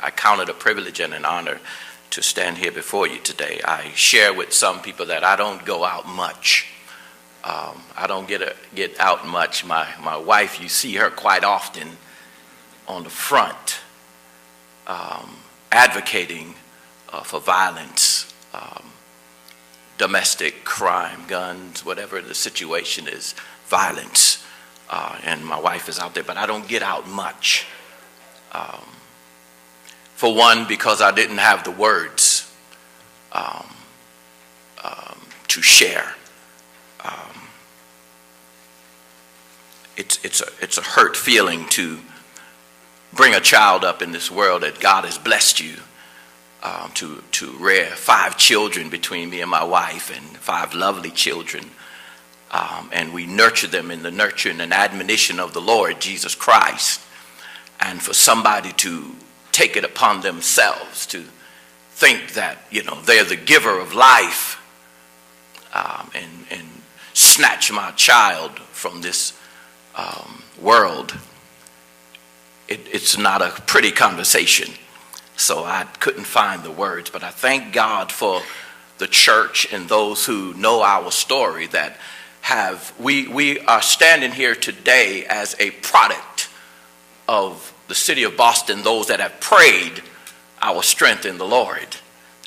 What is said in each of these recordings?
I count it a privilege and an honor to stand here before you today. I share with some people that I don't go out much. I don't get out much. My wife, you see her quite often on the front, advocating for violence, domestic crime, guns, whatever the situation is, violence. And my wife is out there, but I don't get out much. For one, because I didn't have the words to share. It's a hurt feeling to bring a child up in this world that God has blessed you to rear 5 children between me and my wife, and 5 lovely children. And we nurture them in the nurturing and admonition of the Lord Jesus Christ. And for somebody to take it upon themselves to think that, they're the giver of life, and snatch my child from this world, it's not a pretty conversation. So I couldn't find the words, but I thank God for the church and those who know our story that we are standing here today as a product of the city of Boston, those that have prayed our strength in the Lord.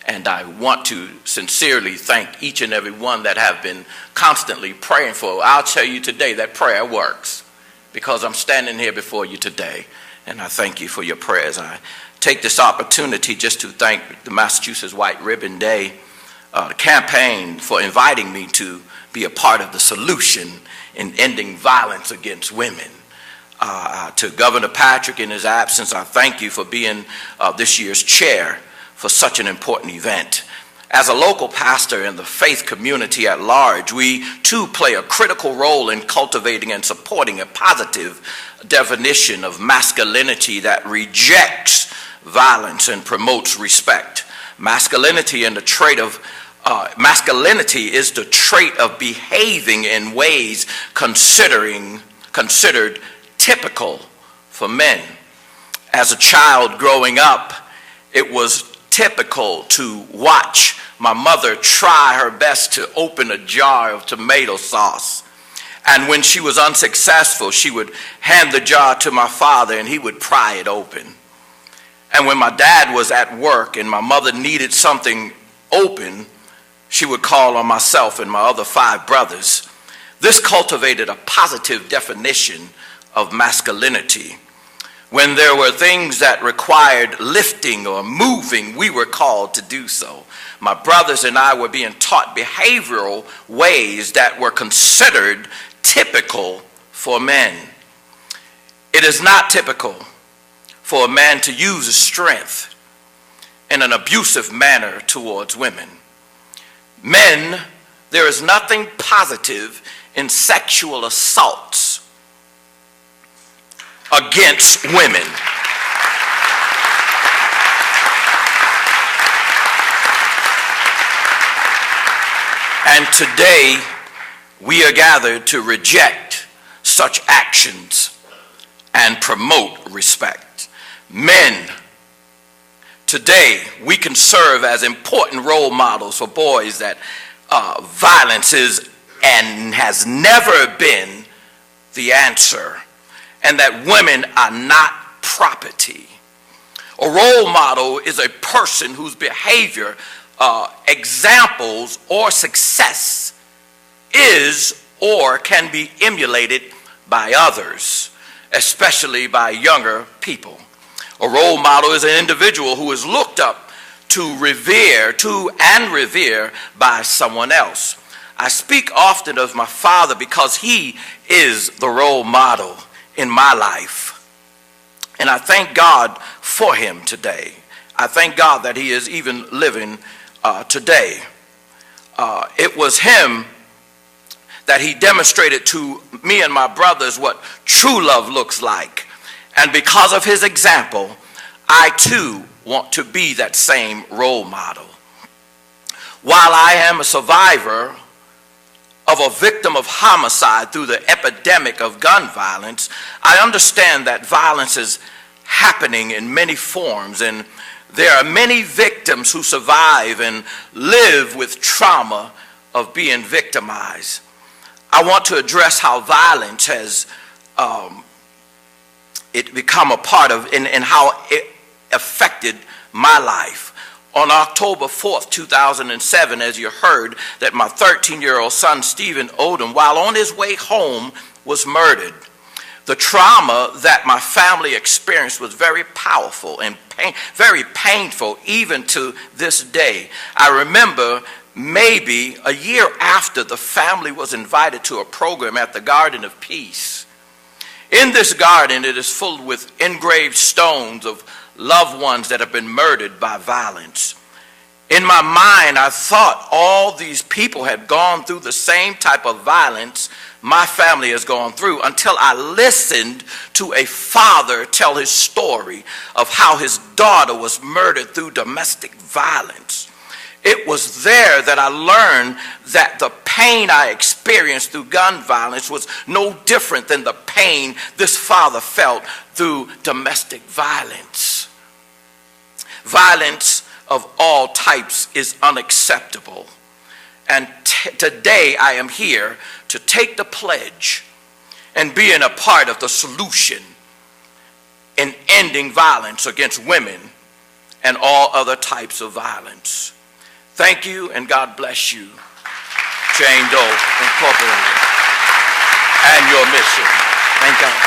And I want to sincerely thank each and every one that have been constantly praying for. I'll tell you today that prayer works, because I'm standing here before you today, and I thank you for your prayers. I take this opportunity just to thank the Massachusetts White Ribbon Day campaign for inviting me to be a part of the solution in ending violence against women. To Governor Patrick in his absence, I thank you for being this year's chair for such an important event. As a local pastor in the faith community at large, we too play a critical role in cultivating and supporting a positive definition of masculinity that rejects violence and promotes respect. Masculinity is the trait of behaving in ways considered typical for men. As a child growing up, it was typical to watch my mother try her best to open a jar of tomato sauce. And when she was unsuccessful, she would hand the jar to my father and he would pry it open. And when my dad was at work and my mother needed something open, she would call on myself and my other 5 brothers. This cultivated a positive definition of masculinity. When there were things that required lifting or moving, we were called to do so. My brothers and I were being taught behavioral ways that were considered typical for men. It is not typical for a man to use his strength in an abusive manner towards women. Men, there is nothing positive in sexual assaults against women. And today we are gathered to reject such actions and promote respect. Men, today we can serve as important role models for boys that violence is and has never been the answer, and that women are not property. A role model is a person whose behavior, examples, or success is or can be emulated by others, especially by younger people. A role model is an individual who is looked up to, revere by someone else. I speak often of my father because he is the role model in my life. And I thank God for him today. I thank God that he is even living today. It was him that he demonstrated to me and my brothers what true love looks like. And because of his example, I too want to be that same role model. While I am a survivor of a victim of homicide through the epidemic of gun violence, I understand that violence happening in many forms, and there are many victims who survive and live with trauma of being victimized. I want to address how violence has it become a part of and how it affected my life. On October 4th, 2007, as you heard, that my 13-year-old son, Stephen Odom, while on his way home, was murdered. The trauma that my family experienced was very powerful and very painful, even to this day. I remember maybe a year after, the family was invited to a program at the Garden of Peace. In this garden, it is full with engraved stones of loved ones that have been murdered by violence. In my mind, I thought all these people had gone through the same type of violence my family has gone through, until I listened to a father tell his story of how his daughter was murdered through domestic violence. It was there that I learned that the pain I experienced through gun violence was no different than the pain this father felt through domestic violence. Violence of all types is unacceptable. And today I am here to take the pledge and being a part of the solution in ending violence against women and all other types of violence. Thank you, and God bless you, Jane Doe Incorporated, and your mission. Thank God.